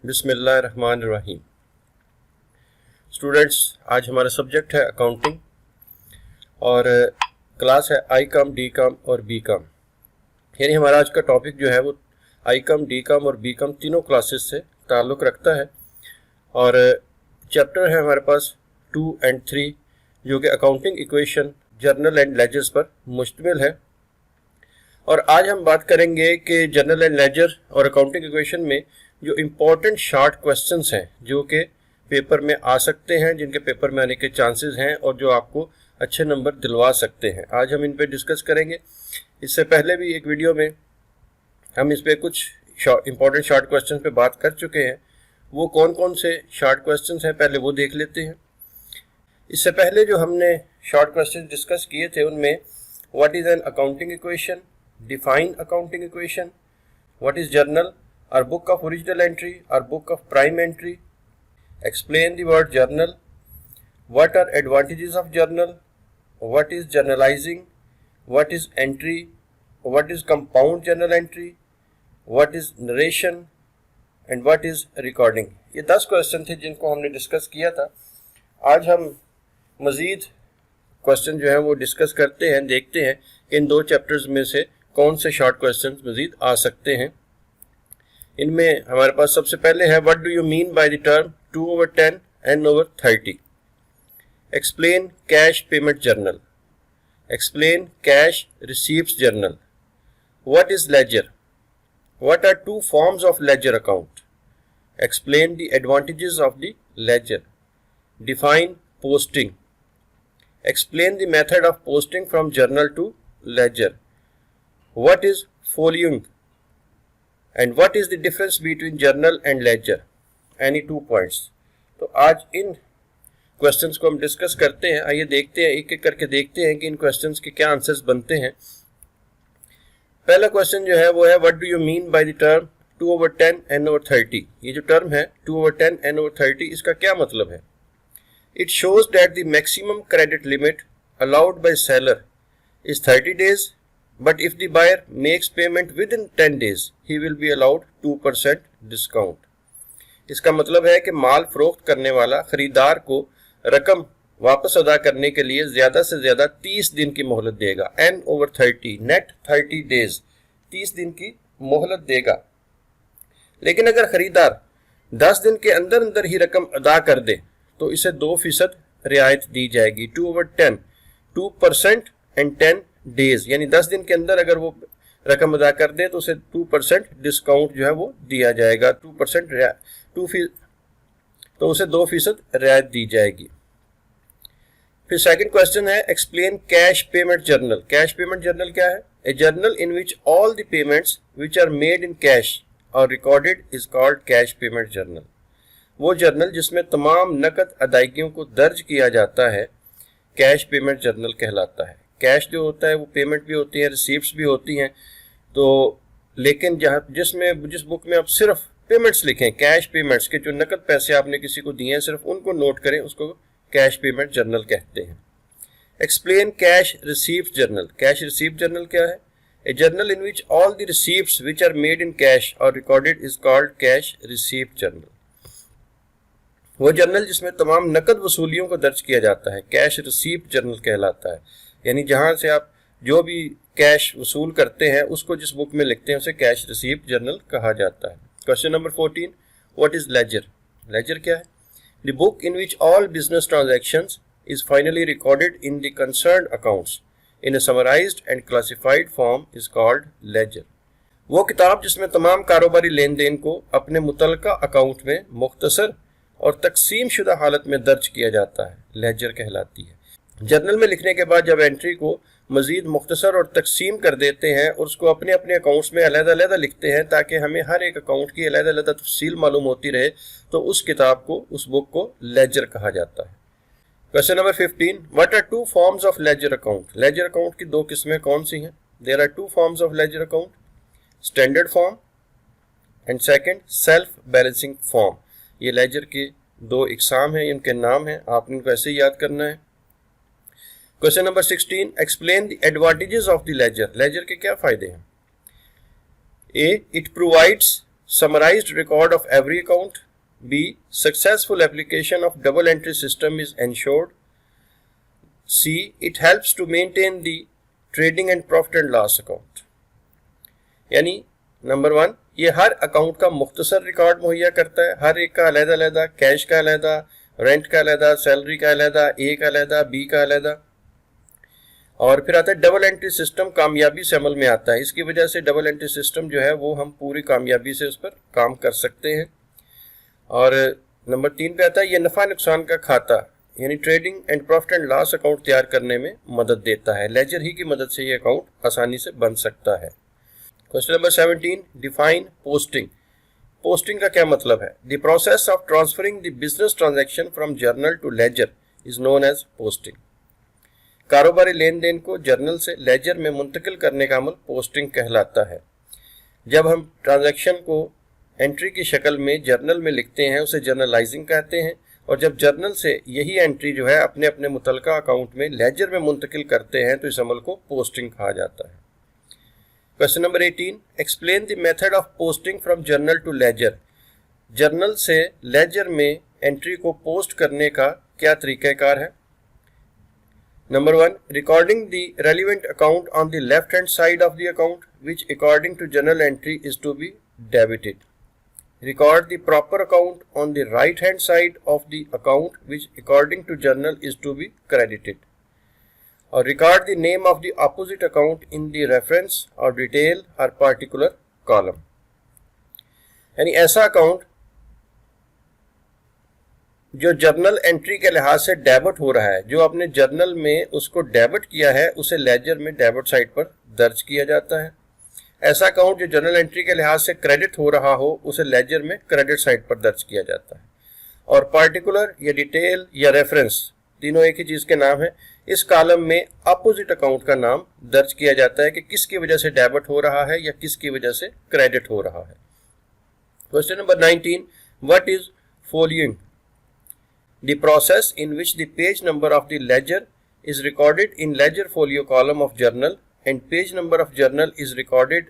बिस्मिल्लाहिर्रहमानिर्रहीम। स्टूडेंट्स, आज हमारा सब्जेक्ट है अकाउंटिंग और क्लास है आई कॉम, डी कॉम और बी कॉम। यानी हमारा आज का टॉपिक जो है वो आई कॉम, डी कॉम और बी कॉम तीनों क्लासेस से ताल्लुक़ रखता है। और चैप्टर है हमारे पास 2 और 3 जो कि accounting equation, journal and ledgers पर मुश्तमिल है। और आज हम बात करेंगे कि जर्नल एंड लेजर और अकाउंटिंग इक्वेशन में जो इम्पोर्टेंट शॉर्ट क्वेश्चंस हैं जो कि पेपर में आ सकते हैं, जिनके पेपर में आने के चांसेस हैं और जो आपको अच्छे नंबर दिलवा सकते हैं, आज हम इन पे डिस्कस करेंगे। इससे पहले भी एक वीडियो में हम इस पे कुछ इम्पोर्टेंट शॉर्ट क्वेश्चंस पे बात कर चुके हैं। वो कौन कौन से शॉर्ट क्वेश्चंस हैं पहले वो देख लेते हैं। इससे पहले जो हमने शॉर्ट क्वेश्चन डिस्कस किए थे उनमें what is an accounting equation, define accounting equation, what is journal, our book of original entry, our book of prime entry, explain the word journal, what are advantages of journal, what is journalizing, what is entry, what is compound journal entry, what is narration and what is recording। ये 10 question थे जिनको हमने discuss किया था। आज हम मज़ीद question जो है वो डिस्कस करते हैं, देखते हैं कि इन 2 चैप्टर्स में से कौन से शॉर्ट क्वेश्चन मज़ीद आ सकते हैं। इनमें हमारे पास सबसे पहले है what do you mean by the term 2/10 n/30। Explain cash payment journal, explain cash receipts journal, what is ledger, what are 2 forms of ledger account, explain the advantages of the ledger, define posting, explain the method of posting from journal to ledger, what is folioing and what is the difference between journal and ledger, any 2 points। तो आज इन questions को हम discuss करते हैं। आइए देखते हैं, एक एक करके देखते हैं कि इन क्वेश्चंस के क्या आंसर्स बनते हैं। पहला क्वेश्चन जो है वो है what do you mean by the term 2/10 n/30। ये जो टर्म है 2/10 n/30 इसका क्या मतलब है? It shows that the maximum credit limit allowed by seller is 30 days, but if the buyer makes payment within 10 days, he will be allowed 2% discount। इसका मतलब है कि माल फरोख्त करने वाला खरीदार को रकम वापस अदा करने के लिए ज़्यादा से ज़्यादा 30 दिन की मोहलत देगा। n/30 नेट 30 days, 30 दिन की मोहलत देगा। लेकिन अगर खरीदार 10 दिन के अंदर अंदर ही रकम अदा कर दे तो इसे 2% रियायत दी जाएगी। 2/10, 2% एंड 10 डेज, यानी 10 दिन के अंदर अगर वो रकम अदा कर दे तो उसे 2% डिस्काउंट जो है वो दिया जाएगा। 2% तो उसे 2% रियायत दी जाएगी। फिर सेकंड क्वेश्चन है explain cash payment journal. Cash payment journal क्या है? A journal in which all the payments which are made in cash और recorded is called cash payment journal. वो जर्नल जिसमें तमाम नकद अदायगियों को दर्ज किया जाता है कैश पेमेंट जर्नल कहलाता है। कैश जो होता है वो पेमेंट भी होती है, रिसीप्ट्स भी होती हैं। तो लेकिन जिस बुक में आप सिर्फ पेमेंट्स लिखें, कैश पेमेंट्स के जो नकद पैसे आपने किसी को दिए हैं सिर्फ उनको नोट करें, उसको कैश पेमेंट जर्नल कहते हैं। Explain cash receipt journal. Cash receipt journal क्या है? A journal in which all the receipts which are made in cash और recorded is called cash receipt journal. वो जर्नल जिसमें तमाम नकद वसूलियों को दर्ज किया जाता है कैश रिसीप्ट जर्नल कहलाता है। यानी जहां से आप जो भी कैश वसूल करते हैं उसको जिस बुक में लिखते हैं उसे कैश रिसीप्ट जर्नल कहा जाता है। Question number 14, what is ledger? Ledger क्या है? The book in which all business transactions is finally recorded in the concerned accounts in a summarised and classified form is called ledger. वो किताब जिसमें तमाम कारोबारी लेन देन को अपने मुतलका अकाउंट में मुख्तसर और तकसीम शुदा हालत में दर्ज किया जाता है, लेजर कहलाती है। जर्नल में लिखने के बाद जब एंट्री को मज़ीद मुख्तसर और तकसीम कर देते हैं और उसको अपने अपने अकाउंट्स में अलग-अलग लिखते हैं ताकि हमें हर एक अकाउंट की अलग-अलग तफसील मालूम होती रहे, तो उस किताब को, उस बुक को लेजर कहा जाता है। Question number 15, what are 2 forms of ledger account? Ledger account की 2 किस्में कौन सी हैं? There are 2 forms of ledger account, standard form and second self balancing form. ये लेजर के 2 इकसाम हैं, इनके नाम हैं, आपने इनको ऐसे ही याद करना है। Question number 16, explain the advantages of the ledger. Ledger के क्या फायदे हैं? A, it provides summarized record of every account. B. Successful application of double entry system is ensured. C. It helps to maintain the trading and profit and loss account. यानी number 1, ये हर account का मुख्तसर record मुहैया करता है, हर एक का अलग अलग, कैश का अलग, रेंट का अलग, सैलरी का अलग, ए का अलग, बी का अलग, और फिर आता है डबल एंट्री सिस्टम कामयाबी से अमल में आता है। इसकी वजह से डबल एंट्री सिस्टम जो है वो हम पूरी कामयाबी से उस पर काम कर सकते हैं। और नंबर 3 पे आता है ये नफ़ा नुकसान का खाता यानी trading and profit and loss account तैयार करने में मदद देता है। लेजर ही की मदद से ये अकाउंट आसानी से बन सकता है। Question number 17, define posting. Posting का क्या मतलब है? The process of transferring the business transaction from journal to ledger is known as posting. कारोबारी लेन देन को जर्नल से लेजर में मुंतकिल करने का अमल पोस्टिंग कहलाता है। जब हम ट्रांजैक्शन को एंट्री की शक्ल में जर्नल में लिखते हैं उसे जर्नलाइजिंग कहते हैं, और जब जर्नल से यही एंट्री जो है अपने अपने मुतलका अकाउंट में लेजर में मुंतकिल करते हैं तो इस अमल को पोस्टिंग कहा जाता है। Question number 18, explain the method of posting from journal to ledger. Journal से लेजर में एंट्री को पोस्ट करने का क्या तरीक़ाकार है? Number 1, recording the relevant account on the left hand side of the account which according to journal entry is to be debited. Record the proper account on the right hand side of the account which according to journal is to be credited. Or record the name of the opposite account in the reference or detail or particular column. यानी ऐसा account जो journal entry के लिहाज से debit हो रहा है, जो आपने जर्नल में उसको डेबिट किया है उसे लेजर में डेबिट साइड पर दर्ज किया जाता है। ऐसा अकाउंट जो जर्नल एंट्री के लिहाज से क्रेडिट हो रहा हो उसे लेजर में क्रेडिट साइड पर दर्ज किया जाता है। और पार्टिकुलर या डिटेल या रेफरेंस तीनों एक ही चीज़ के नाम है। इस कॉलम में अपोजिट अकाउंट का नाम दर्ज किया जाता है कि किसकी वजह से डेबिट हो रहा है या किसकी वजह से क्रेडिट हो रहा है। Question number 19, what is folioing? The process in which the page number of the ledger is recorded in ledger folio column of journal and page number of journal is recorded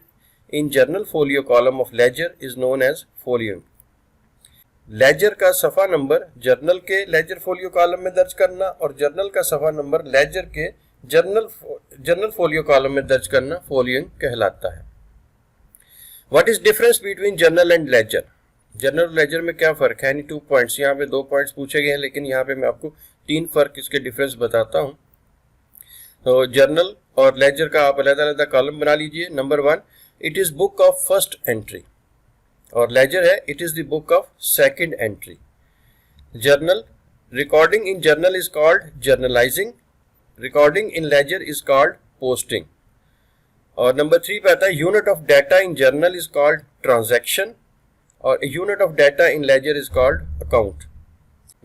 in journal folio column of ledger is known as folioing. Ledger का सफ़ा number journal के ledger folio column में दर्ज करना और journal का सफ़ा number ledger के जर्नल फोलियो कॉलम में दर्ज करना फोलियोइंग कहलाता है। What is difference between journal and ledger? Journal और लेजर में क्या फ़र्क है? 2 पॉइंट्स, यहाँ पे 2 पॉइंट्स पूछे गए हैं लेकिन यहाँ पे मैं आपको 3 फ़र्क इसके डिफरेंस बताता हूँ। तो जर्नल और लेजर का आप अलग-अलग कॉलम बना लीजिए। Number 1, it is book of first entry, और लेजर है it is the book of second entry. Journal recording in journal is called journalising, recording in ledger is called posting. और number 3 पे आता है unit of data in journal is called transaction और unit of data in ledger is called account.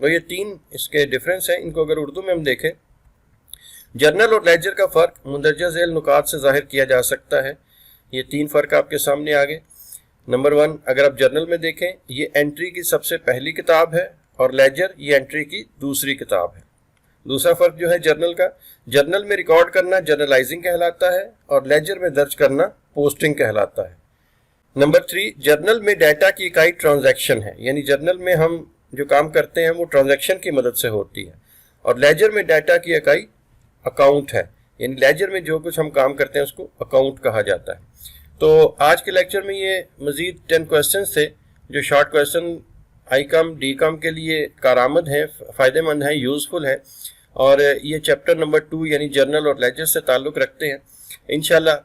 तो ये 3 इसके difference हैं। इनको अगर उर्दू में हम देखें, जर्नल और लेजर का फ़र्क मुंदरजा झेल नुकात से ज़ाहिर किया जा सकता है। ये 3 फ़र्क आपके सामने आ गए। नंबर 1, अगर आप जर्नल में देखें ये एंट्री की सबसे पहली किताब है और लेजर ये एंट्री की दूसरी किताब है। दूसरा फ़र्क जो है जर्नल का, जर्नल में रिकॉर्ड करना जर्नलाइजिंग कहलाता है और लेजर में दर्ज करना पोस्टिंग कहलाता है। नंबर 3, जर्नल में डाटा की इकाई ट्रांजैक्शन है, यानी जर्नल में हम जो काम करते हैं वो ट्रांजैक्शन की मदद से होती है, और लेजर में डाटा की इकाई अकाउंट है, यानी लेजर में जो कुछ हम काम करते हैं उसको अकाउंट कहा जाता है। तो आज के लेक्चर में ये मज़ीद 10 क्वेश्चन थे जो शॉर्ट क्वेश्चन आई कम डी कम के लिए कारआमद हैं, फ़ायदेमंद हैं, यूज़फुल है, और ये चैप्टर नंबर 2 यानी जर्नल और लेजर से ताल्लुक़ रखते हैं। इंशाल्लाह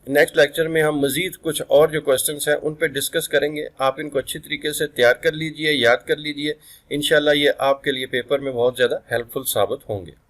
नेक्स्ट लेक्चर में हम मज़ीद कुछ और जो क्वेश्चंस हैं उन पे डिस्कस करेंगे। आप इनको अच्छी तरीके से तैयार कर लीजिए, याद कर लीजिए। इंशाल्लाह ये आपके लिए पेपर में बहुत ज़्यादा हेल्पफुल साबित होंगे।